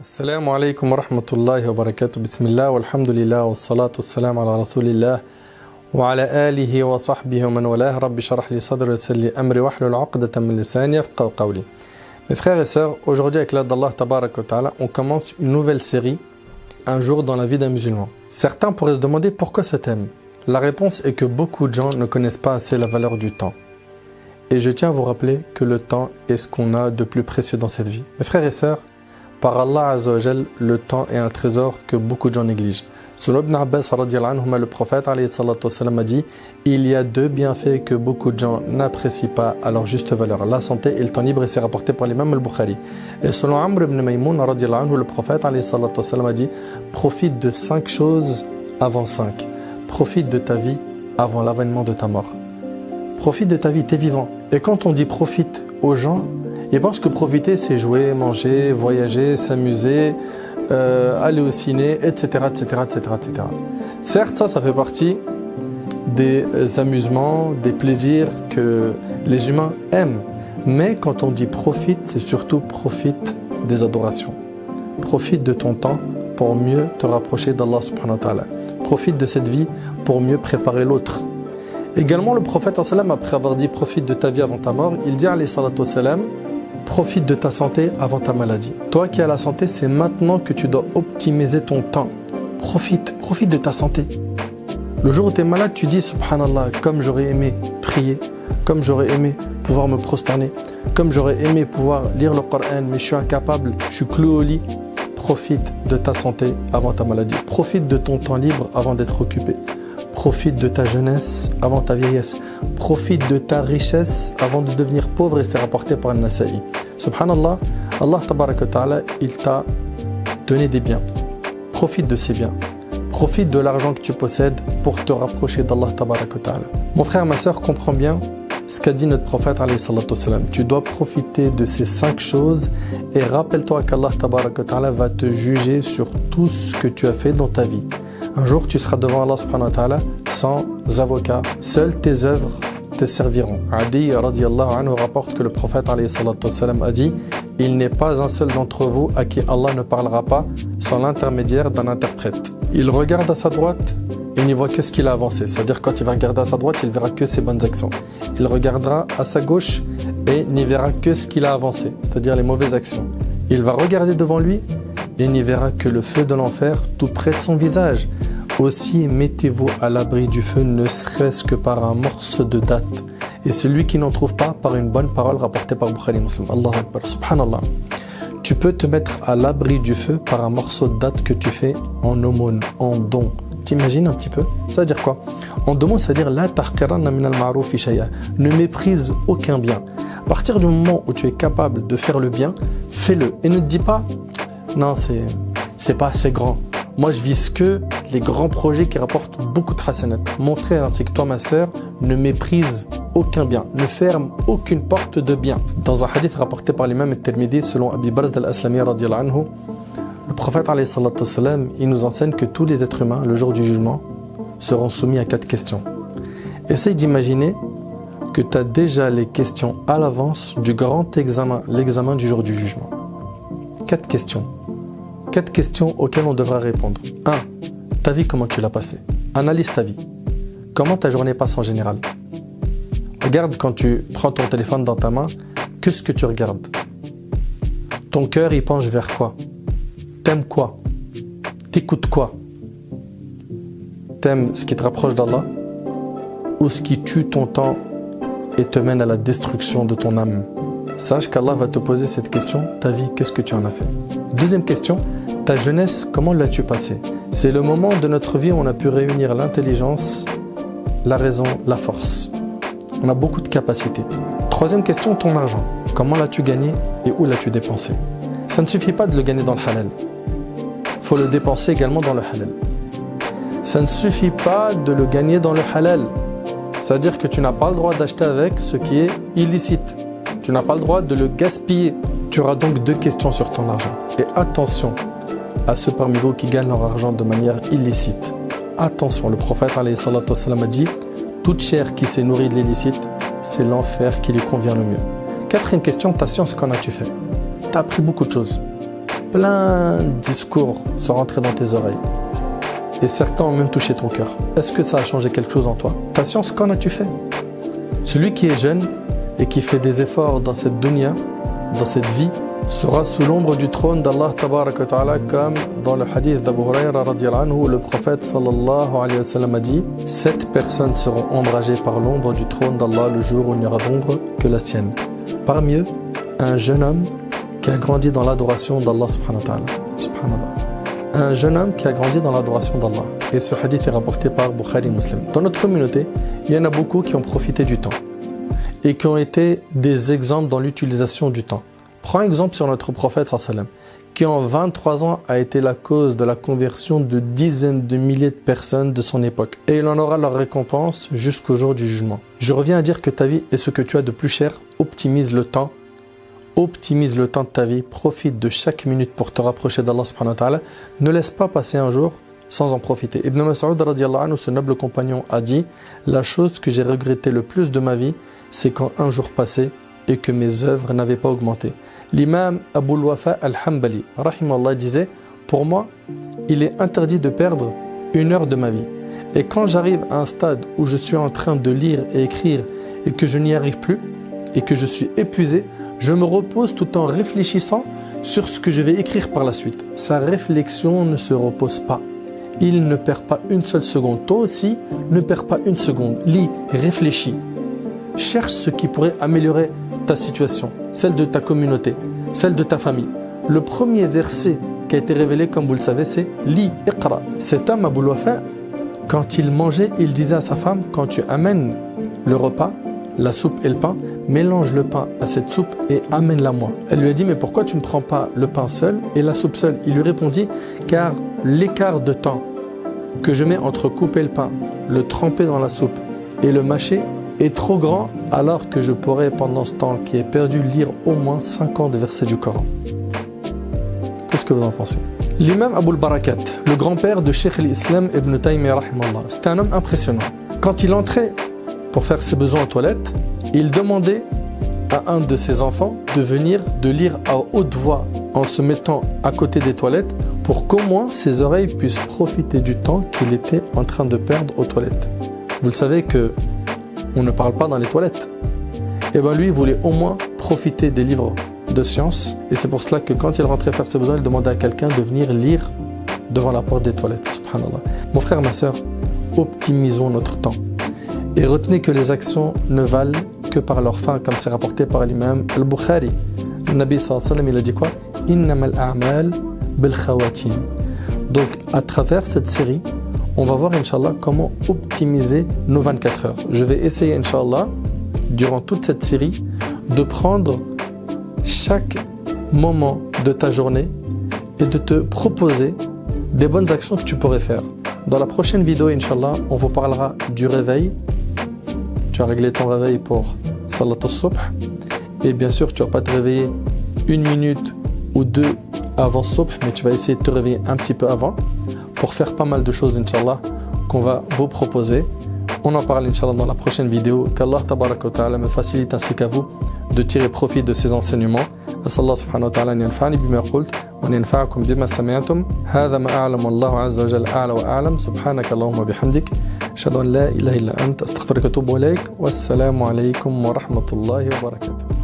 Assalamu alaikum wa rahmatullahi wa barakatuh. Bismillah walhamdulillah wa salatu wassalam ala rasulillah wa ala alihi wa sahbihi wa man walah. Rabbi sharah li sadri wa yassir li amri wahlul 'uqdatan min lisani yafqahu qawli. Mes frères et sœurs, aujourd'hui avec l'aide d'Allah tabarak wa ta'ala, on commence une nouvelle série, un jour dans la vie d'un musulman. Certains pourraient se demander pourquoi ce thème. La réponse est que beaucoup de gens ne connaissent pas assez la valeur du temps. Et je tiens à vous rappeler que le temps est ce qu'on a de plus précieux dans cette vie. Mes frères et sœurs, par Allah Azza wa Jal, le temps est un trésor que beaucoup de gens négligent. Selon Ibn Abbas, le prophète a dit « Il y a deux bienfaits que beaucoup de gens n'apprécient pas à leur juste valeur, la santé et le temps libre, et c'est rapporté par l'imam al-Bukhari. » Et selon Amr ibn Maymoun, le prophète a dit « Profite de 5 choses avant 5. Profite de ta vie avant l'avènement de ta mort. » Profite de ta vie, tu es vivant. Et quand on dit profite aux gens, ils pensent que profiter, c'est jouer, manger, voyager, s'amuser, aller au ciné, etc., etc., etc., etc. Certes, ça fait partie des amusements, des plaisirs que les humains aiment. Mais quand on dit profite, c'est surtout profite des adorations. Profite de ton temps pour mieux te rapprocher d'Allah subhanahu wa ta'ala. Profite de cette vie pour mieux préparer l'autre. Également, le prophète, après avoir dit profite de ta vie avant ta mort, il dit alayhi salatu wassalam, profite de ta santé avant ta maladie. Toi qui as la santé, c'est maintenant que tu dois optimiser ton temps. Profite de ta santé. Le jour où tu es malade, tu dis subhanallah, comme j'aurais aimé prier, comme j'aurais aimé pouvoir me prosterner, comme j'aurais aimé pouvoir lire le Coran, mais je suis incapable, je suis cloué au lit. Profite de ta santé avant ta maladie. Profite de ton temps libre avant d'être occupé. Profite de ta jeunesse avant ta vieillesse. Profite de ta richesse avant de devenir pauvre, et c'est rapporté par An-Nasa'i. Subhanallah, Allah tabaraka ta'ala, il t'a donné des biens. Profite de ces biens. Profite de l'argent que tu possèdes pour te rapprocher d'Allah tabaraka ta'ala. Mon frère, ma soeur, comprends bien ce qu'a dit notre prophète alayhi salatu wassalam. Tu dois profiter de ces 5 choses et rappelle-toi qu'Allah tabaraka ta'ala va te juger sur tout ce que tu as fait dans ta vie. Un jour, tu seras devant Allah subhanahu wa ta'ala sans avocat. Seules tes œuvres te serviront. Adi radiyallahu anhu rapporte que le prophète alayhi salatu wassalam a dit « Il n'est pas un seul d'entre vous à qui Allah ne parlera pas sans l'intermédiaire d'un interprète. Il regarde à sa droite et n'y voit que ce qu'il a avancé. » C'est-à-dire quand il va regarder à sa droite, il verra que ses bonnes actions. Il regardera à sa gauche et n'y verra que ce qu'il a avancé, c'est-à-dire les mauvaises actions. Il va regarder devant lui et n'y verra que le feu de l'enfer tout près de son visage. Aussi, mettez-vous à l'abri du feu, ne serait-ce que par un morceau de date. Et celui qui n'en trouve pas, par une bonne parole rapportée par Bukhari Muslim. Allahu Akbar, subhanallah. Tu peux te mettre à l'abri du feu par un morceau de date que tu fais en aumône, en don. T'imagines un petit peu? Ça veut dire quoi? En deux mots, ça veut dire la tahqiranna min al-ma'rufi shay'a. Ne méprise aucun bien. À partir du moment où tu es capable de faire le bien, fais-le. Et ne te dis pas, non, c'est pas assez grand. Moi, je vise que les grands projets qui rapportent beaucoup de hasanat. Mon frère ainsi que toi, ma sœur, ne méprise aucun bien, ne ferme aucune porte de bien. Dans un hadith rapporté par l'imam al-Tirmidhi, selon Abi Barz al-Aslami radiyallahu anhu, le prophète alayhi salatu wassalam, il nous enseigne que tous les êtres humains, le jour du jugement, seront soumis à 4 questions. Essaye d'imaginer que tu as déjà les questions à l'avance du grand examen, l'examen du jour du jugement. 4 questions. 4 questions auxquelles on devra répondre. 1. Ta vie, comment tu l'as passée? Analyse ta vie. Comment ta journée passe en général? Regarde quand tu prends ton téléphone dans ta main, qu'est-ce que tu regardes? Ton cœur, il penche vers quoi? T'aimes quoi? T'écoutes quoi? T'aimes ce qui te rapproche d'Allah ou ce qui tue ton temps et te mène à la destruction de ton âme? Sache qu'Allah va te poser cette question. Ta vie, qu'est-ce que tu en as fait? Deuxième question, ta jeunesse, comment l'as-tu passée? C'est le moment de notre vie où on a pu réunir l'intelligence, la raison, la force. On a beaucoup de capacités. Troisième question, ton argent. Comment l'as-tu gagné et où l'as-tu dépensé? Ça ne suffit pas de le gagner dans le halal. Il faut le dépenser également dans le halal. Ça ne suffit pas de le gagner dans le halal. Ça veut dire que tu n'as pas le droit d'acheter avec ce qui est illicite. Tu n'as pas le droit de le gaspiller. Tu auras donc 2 questions sur ton argent. Et attention à ceux parmi vous qui gagnent leur argent de manière illicite. Attention, le prophète alayhi salatu wassalam a dit « Toute chair qui s'est nourrie de l'illicite, c'est l'enfer qui lui convient le mieux. » 4e question, ta science, qu'en as-tu fait? Tu as appris beaucoup de choses. plein de discours sont rentrés dans tes oreilles. Et certains ont même touché ton cœur. Est-ce que ça a changé quelque chose en toi? Patience, qu'en as-tu fait? Celui qui est jeune et qui fait des efforts dans cette dunya, dans cette vie, sera sous l'ombre du trône d'Allah tabaraka wa ta'ala, comme dans le hadith d'Abu Hurayra radiyallahu anhu, où le prophète sallallahu alayhi wa sallam a dit: 7 personnes seront ombragées par l'ombre du trône d'Allah le jour où il n'y aura d'ombre que la sienne. Parmi eux, un jeune homme qui a grandi dans l'adoration d'Allah subhanahu wa ta'ala. Subhanallah. Un jeune homme qui a grandi dans l'adoration d'Allah. Et ce hadith est rapporté par Bukhari Muslim. Dans notre communauté, il y en a beaucoup qui ont profité du temps et qui ont été des exemples dans l'utilisation du temps. Prends exemple sur notre prophète sallallahu alayhi wa sallam, qui en 23 ans a été la cause de la conversion de dizaines de milliers de personnes de son époque. Et il en aura leur récompense jusqu'au jour du jugement. Je reviens à dire que ta vie est ce que tu as de plus cher. Optimise le temps. Optimise le temps de ta vie. Profite de chaque minute pour te rapprocher d'Allah subhanahu wa ta'ala. Ne laisse pas passer un jour sans en profiter. Ibn Mas'ud radiyallahu anhu, ce noble compagnon, a dit: la chose que j'ai regretté le plus de ma vie, c'est quand un jour passait et que mes œuvres n'avaient pas augmenté. L'imam Abu al-Wafa al-Hanbali rahimallah disait: pour moi, il est interdit de perdre 1 heure de ma vie. Et quand j'arrive à un stade où je suis en train de lire et écrire et que je n'y arrive plus et que je suis épuisé, je me repose tout en réfléchissant sur ce que je vais écrire par la suite. Sa réflexion ne se repose pas. Il ne perd pas une seule seconde. Toi aussi, ne perds pas une seconde. Lis, réfléchis. Cherche ce qui pourrait améliorer ta situation, celle de ta communauté, celle de ta famille. Le premier verset qui a été révélé, comme vous le savez, c'est « Lis, iqra ». Cet homme, Abu al-Wafa, quand il mangeait, il disait à sa femme: quand tu amènes le repas, la soupe et le pain, mélange le pain à cette soupe et amène-la moi. Elle lui a dit: mais pourquoi tu ne prends pas le pain seul et la soupe seule? Il lui répondit: car l'écart de temps que je mets entre couper le pain, le tremper dans la soupe et le mâcher est trop grand, alors que je pourrais pendant ce temps qui est perdu lire au moins 50 versets du Coran. Qu'est-ce que vous en pensez? L'imam Abu al-Barakat, le grand-père de Cheikh al-Islam Ibn Taymiyyah rahimallah, c'était un homme impressionnant. Quand il entrait pour faire ses besoins aux toilettes, il demandait à un de ses enfants de venir de lire à haute voix en se mettant à côté des toilettes pour qu'au moins ses oreilles puissent profiter du temps qu'il était en train de perdre aux toilettes. Vous le savez que on ne parle pas dans les toilettes. Et bien lui, il voulait au moins profiter des livres de science. Et c'est pour cela que quand il rentrait faire ses besoins, il demandait à quelqu'un de venir lire devant la porte des toilettes. Subhanallah. Mon frère, ma soeur, optimisons notre temps. Et retenez que les actions ne valent que par leur fin, comme c'est rapporté par l'imam al-Bukhari. Le Nabi sallallahu alayhi wa sallam, il a dit quoi? Innamal a'mal bil khawatim. Donc, à travers cette série, on va voir, Inch'Allah, comment optimiser nos 24 heures. Je vais essayer, Inch'Allah, durant toute cette série, de prendre chaque moment de ta journée et de te proposer des bonnes actions que tu pourrais faire. Dans la prochaine vidéo, Inch'Allah, on vous parlera du réveil. Tu as réglé ton réveil pour Salat al-Subh. Et bien sûr, tu ne vas pas te réveiller 1 minute ou 2 avant Subh, mais tu vas essayer de te réveiller un petit peu avant pour faire pas mal de choses, Inch'Allah, qu'on va vous proposer. On en parle, Inch'Allah, dans la prochaine vidéo. Qu'Allah tabaraka wa ta'ala me facilite ainsi qu'à vous de tirer profit de ces enseignements. أسأل الله سبحانه وتعالى أن ينفعني بما قلت وأن ينفعكم بما سمعتم. هذا ما أعلم والله عز وجل أعلى وأعلم. سبحانك اللهم وبحمدك أشهد أن لا إله إلا أنت أستغفرك وأتوب إليك والسلام عليكم ورحمة الله وبركاته.